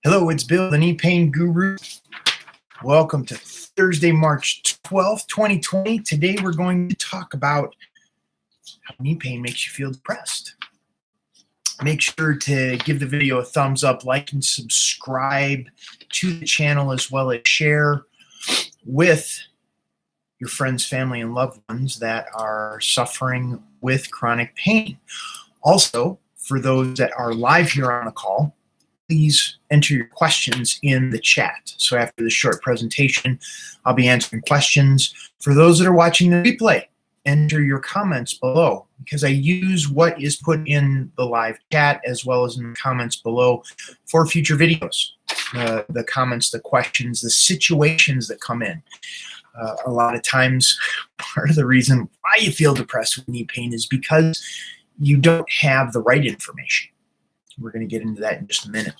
Hello, it's Bill, the knee pain guru. Welcome to Thursday, March 12th, 2020. Today we're going to talk about how knee pain makes you feel depressed. Make sure to give the video a thumbs up, like and subscribe to the channel, as well as share with your friends, family, and loved ones that are suffering with chronic pain. Also, for those that are live here on the call, please enter your questions in the chat. So after this short presentation, I'll be answering questions. For those that are watching the replay, enter your comments below, because I use what is put in the live chat as well as in the comments below for future videos. The comments, the questions, the situations that come in. A lot of times, part of the reason why you feel depressed with knee pain is because you don't have the right information. We're going to get into that in just a minute.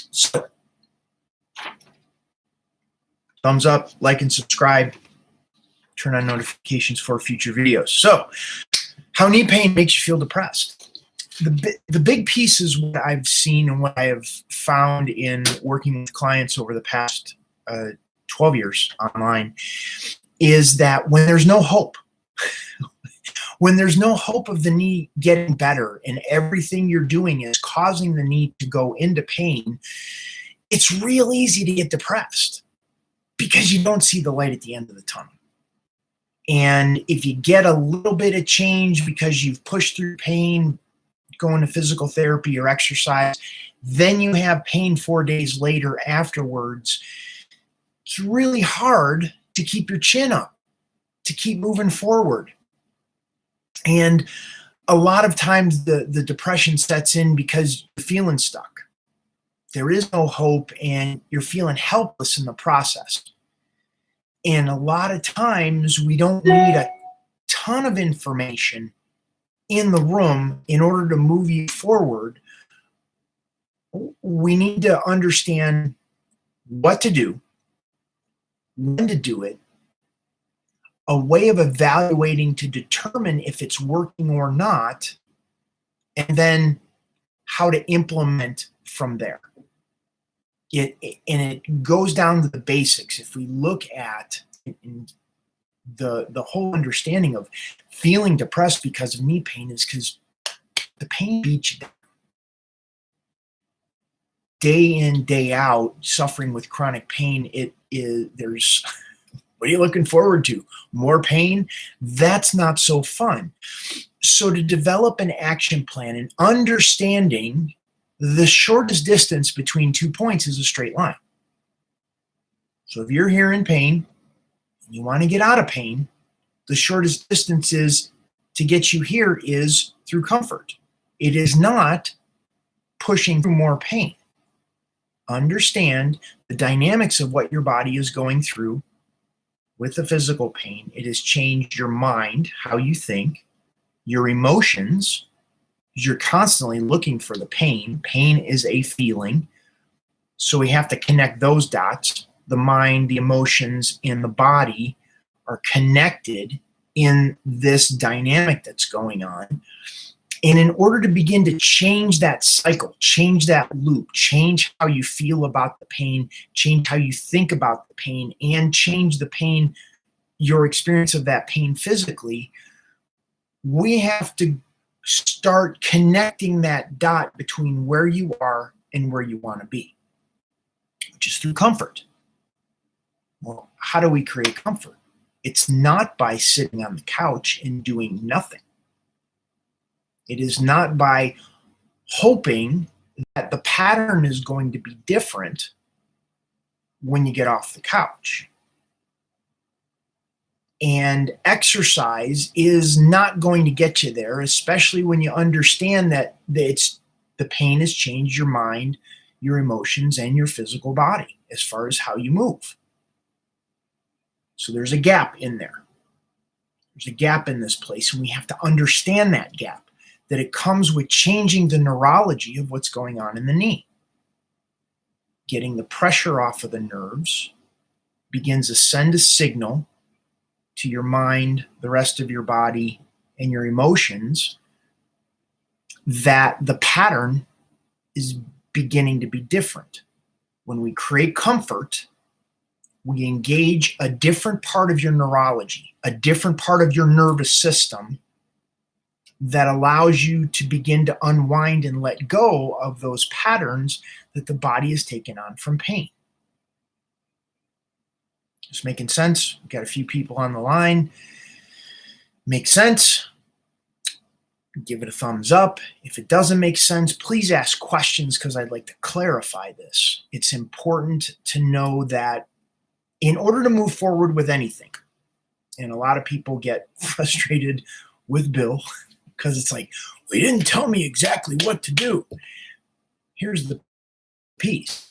So, thumbs up, like and subscribe. Turn on notifications for future videos. So, how knee pain makes you feel depressed. The big piece is what I've seen and what I have found in working with clients over the past 12 years online is that when there's no hope, when there's no hope of the knee getting better and everything you're doing is causing the knee to go into pain, it's real easy to get depressed because you don't see the light at the end of the tunnel. And if you get a little bit of change because you've pushed through pain, going to physical therapy or exercise, then you have pain 4 days later afterwards, it's really hard to keep your chin up, to keep moving forward. And a lot of times the depression sets in because you're feeling stuck. There is no hope and you're feeling helpless in the process. And a lot of times we don't need a ton of information in the room in order to move you forward. We need to understand what to do, when to do it, a way of evaluating to determine if it's working or not, and then how to implement from there. It goes down to the basics. If we look at the whole understanding of feeling depressed because of knee pain is because the pain beats you down. Day in, day out, suffering with chronic pain, there's what are you looking forward to? More pain? That's not so fun. So to develop an action plan and understanding the shortest distance between 2 points is a straight line. So if you're here in pain and you want to get out of pain, the shortest distance is to get you here is through comfort. It is not pushing through more pain. Understand the dynamics of what your body is going through. With the physical pain, it has changed your mind, how you think, your emotions. You're constantly looking for the pain. Pain is a feeling. So we have to connect those dots. The mind, the emotions, and the body are connected in this dynamic that's going on. And in order to begin to change that cycle, change that loop, change how you feel about the pain, change how you think about the pain, and change the pain, your experience of that pain physically, we have to start connecting that dot between where you are and where you want to be, which is through comfort. Well, how do we create comfort? It's not by sitting on the couch and doing nothing. It is not by hoping that the pattern is going to be different when you get off the couch. And exercise is not going to get you there, especially when you understand that the pain has changed your mind, your emotions, and your physical body as far as how you move. So there's a gap in there. There's a gap in this place, and we have to understand that gap. That it comes with changing the neurology of what's going on in the knee. Getting the pressure off of the nerves begins to send a signal to your mind, the rest of your body, and your emotions that the pattern is beginning to be different. When we create comfort, we engage a different part of your neurology, a different part of your nervous system that allows you to begin to unwind and let go of those patterns that the body has taken on from pain. Just making sense? We've got a few people on the line. Makes sense? Give it a thumbs up. If it doesn't make sense, please ask questions because I'd like to clarify this. It's important to know that in order to move forward with anything, and a lot of people get frustrated with Bill because it's like, well, he didn't tell me exactly what to do. Here's the piece.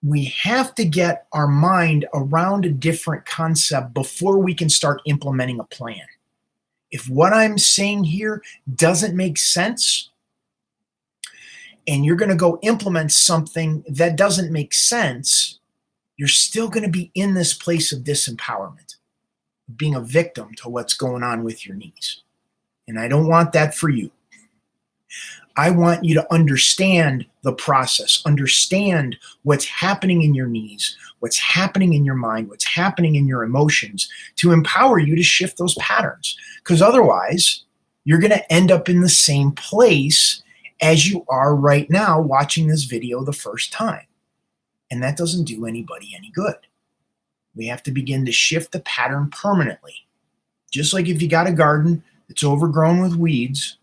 We have to get our mind around a different concept before we can start implementing a plan. If what I'm saying here doesn't make sense, and you're going to go implement something that doesn't make sense, you're still going to be in this place of disempowerment, being a victim to what's going on with your knees. And I don't want that for you. I want you to understand the process, understand what's happening in your knees, what's happening in your mind, what's happening in your emotions to empower you to shift those patterns. Because otherwise, you're going to end up in the same place as you are right now watching this video the first time. And that doesn't do anybody any good. We have to begin to shift the pattern permanently. Just like if you got a garden that's overgrown with weeds,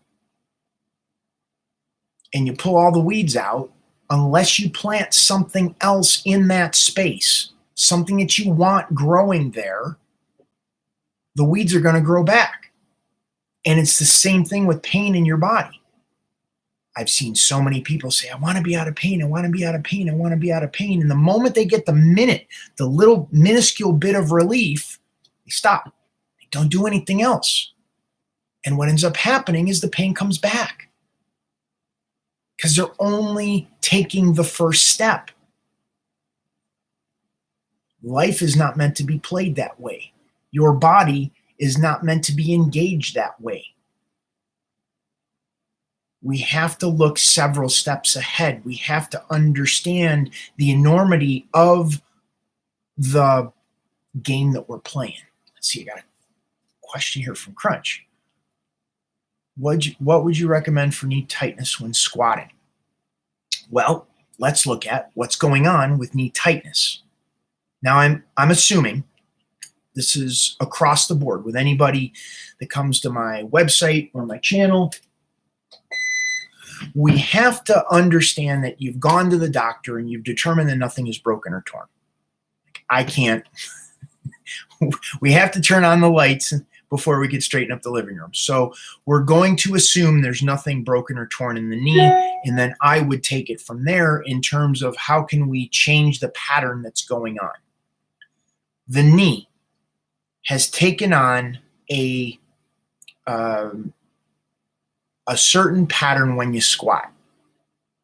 and you pull all the weeds out, unless you plant something else in that space, something that you want growing there, the weeds are going to grow back. And it's the same thing with pain in your body. I've seen so many people say, I want to be out of pain, I want to be out of pain, I want to be out of pain. And the moment they get the little minuscule bit of relief, they stop. They don't do anything else. And what ends up happening is the pain comes back. Because they're only taking the first step. Life is not meant to be played that way. Your body is not meant to be engaged that way. We have to look several steps ahead. We have to understand the enormity of the game that we're playing. Let's see, I got a question here from Crunch. What would you recommend for knee tightness when squatting? Well, let's look at what's going on with knee tightness. Now, I'm assuming this is across the board with anybody that comes to my website or my channel. We have to understand that you've gone to the doctor and you've determined that nothing is broken or torn. I can't. We have to turn on the lights before we could straighten up the living room. So we're going to assume there's nothing broken or torn in the knee, and then I would take it from there in terms of how can we change the pattern that's going on. The knee has taken on a certain pattern when you squat.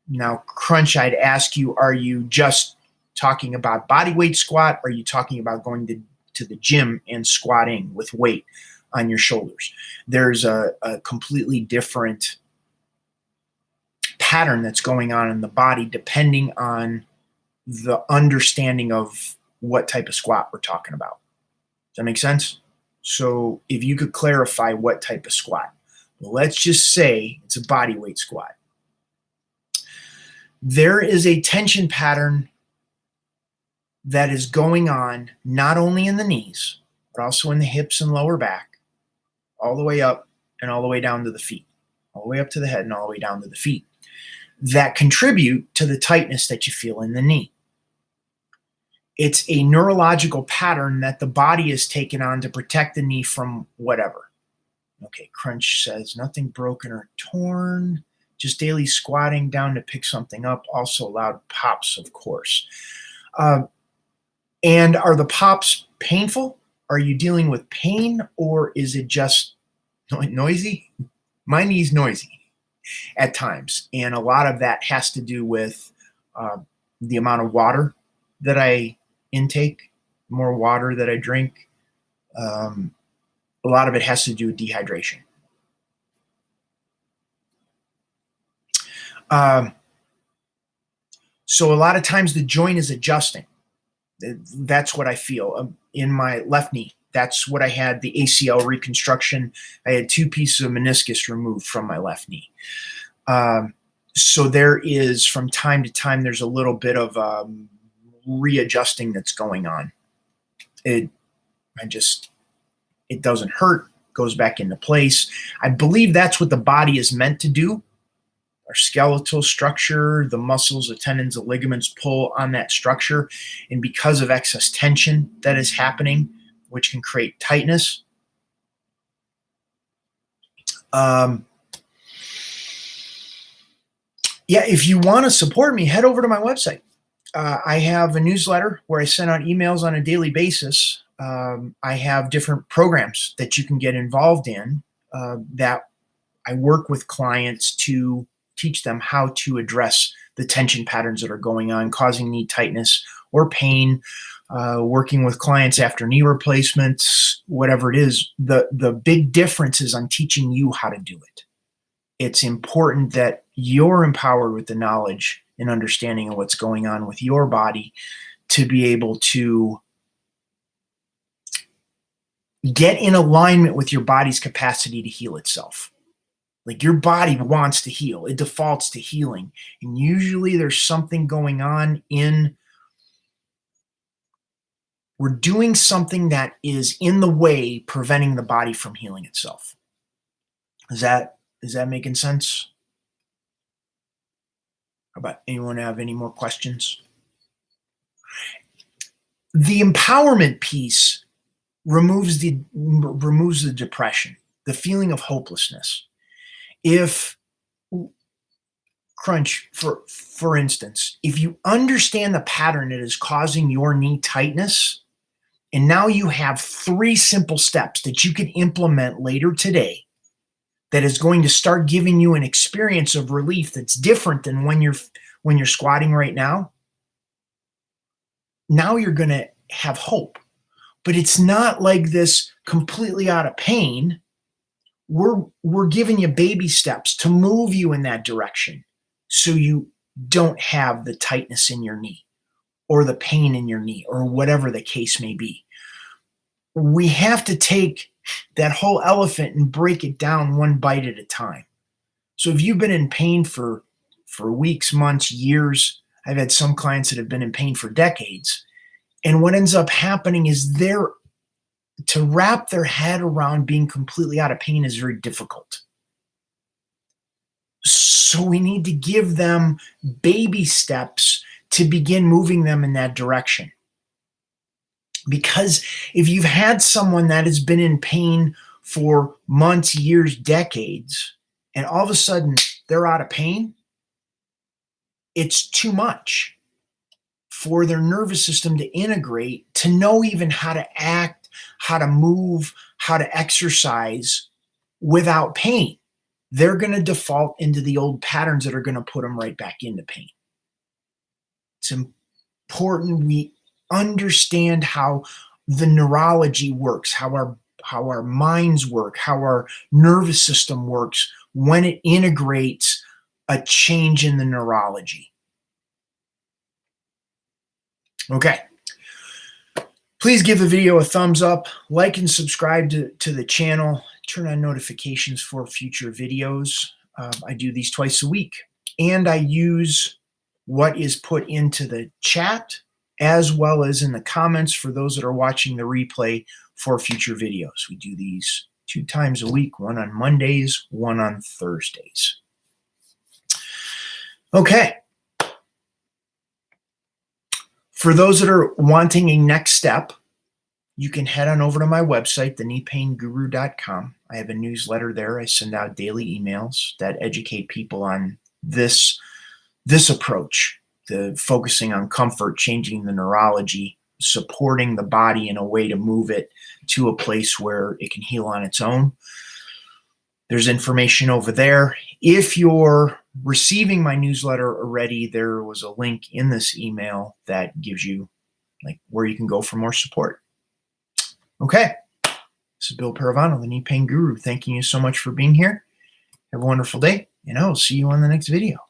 Now, Crunch, I'd ask you, are you just talking about body weight squat? Or are you talking about going to the gym and squatting with weight on your shoulders? There's a completely different pattern that's going on in the body depending on the understanding of what type of squat we're talking about. Does that make sense? So if you could clarify what type of squat. Well, let's just say it's a body weight squat. There is a tension pattern that is going on not only in the knees, but also in the hips and lower back, all the way up and all the way down to the feet, all the way up to the head and all the way down to the feet, that contribute to the tightness that you feel in the knee. It's a neurological pattern that the body has taken on to protect the knee from whatever. Okay, Crunch says, nothing broken or torn, just daily squatting down to pick something up, also loud pops, of course. And are the pops painful? Are you dealing with pain, or is it just noisy? My knee's noisy at times, and a lot of that has to do with the amount of water that I intake, more water that I drink. A lot of it has to do with dehydration. So a lot of times the joint is adjusting. That's what I feel in my left knee. That's what I had, the ACL reconstruction. I had 2 pieces of meniscus removed from my left knee. So there is, from time to time, there's a little bit of readjusting that's going on. It doesn't hurt, goes back into place. I believe that's what the body is meant to do. Our skeletal structure, the muscles, the tendons, the ligaments pull on that structure. And because of excess tension that is happening, which can create tightness, yeah, if you want to support me, head over to my website. I have a newsletter where I send out emails on a daily basis. I have different programs that you can get involved in that I work with clients to teach them how to address the tension patterns that are going on, causing knee tightness or pain, working with clients after knee replacements, whatever it is. The big difference is I'm teaching you how to do it. It's important that you're empowered with the knowledge and understanding of what's going on with your body to be able to get in alignment with your body's capacity to heal itself. Like, your body wants to heal. It defaults to healing. And usually there's something going on we're doing something that is in the way, preventing the body from healing itself. Is that making sense? How about anyone have any more questions? The empowerment piece removes the depression, the feeling of hopelessness. If Crunch, for instance, if you understand the pattern that is causing your knee tightness, and now you have 3 simple steps that you can implement later today that is going to start giving you an experience of relief that's different than when you're squatting right now. Now you're going to have hope. But it's not like this completely out of pain. We're giving you baby steps to move you in that direction so you don't have the tightness in your knee or the pain in your knee or whatever the case may be. We have to take that whole elephant and break it down one bite at a time. So if you've been in pain for weeks, months, years, I've had some clients that have been in pain for decades. And what ends up happening is to wrap their head around being completely out of pain is very difficult. So we need to give them baby steps to begin moving them in that direction. Because if you've had someone that has been in pain for months, years, decades, and all of a sudden they're out of pain, it's too much for their nervous system to integrate, to know even how to act, how to move, how to exercise without pain. They're going to default into the old patterns that are going to put them right back into pain. It's important we understand how the neurology works, how our minds work, how our nervous system works when it integrates a change in the neurology. Okay. Please give the video a thumbs up, like and subscribe to the channel, turn on notifications for future videos. I do these twice a week, and I use what is put into the chat as well as in the comments for those that are watching the replay for future videos. We do these 2 times a week, one on Mondays, one on Thursdays. Okay. For those that are wanting a next step, you can head on over to my website, thekneepainguru.com. I have a newsletter there. I send out daily emails that educate people on this approach, the focusing on comfort, changing the neurology, supporting the body in a way to move it to a place where it can heal on its own. There's information over there. If you're receiving my newsletter already, there was a link in this email that gives you where you can go for more support. Okay. This is Bill Paravano, the Knee Pain Guru, thanking you so much for being here. Have a wonderful day, and I will see you on the next video.